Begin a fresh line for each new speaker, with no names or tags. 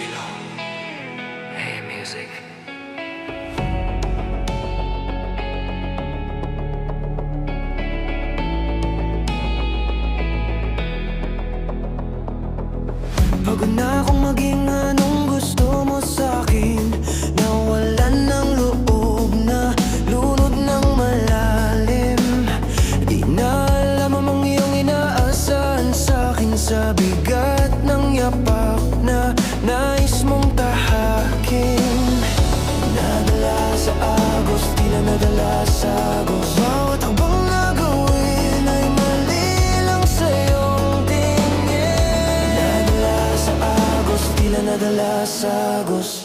Hey, music.
Pagod na akong maging anong gusto mo sa'kin. Nawalan ng loob na lunod ng malalim. Di na alam ang iyong inaasahan sa'kin. Sa bigat ng yapak na nais mong tahakin. Nadala sa agos, tila nadala sa agos. Bawat hakbang na gawin ay mali lang sa iyong tingin. Nadala sa agos, tila nadala sa agos.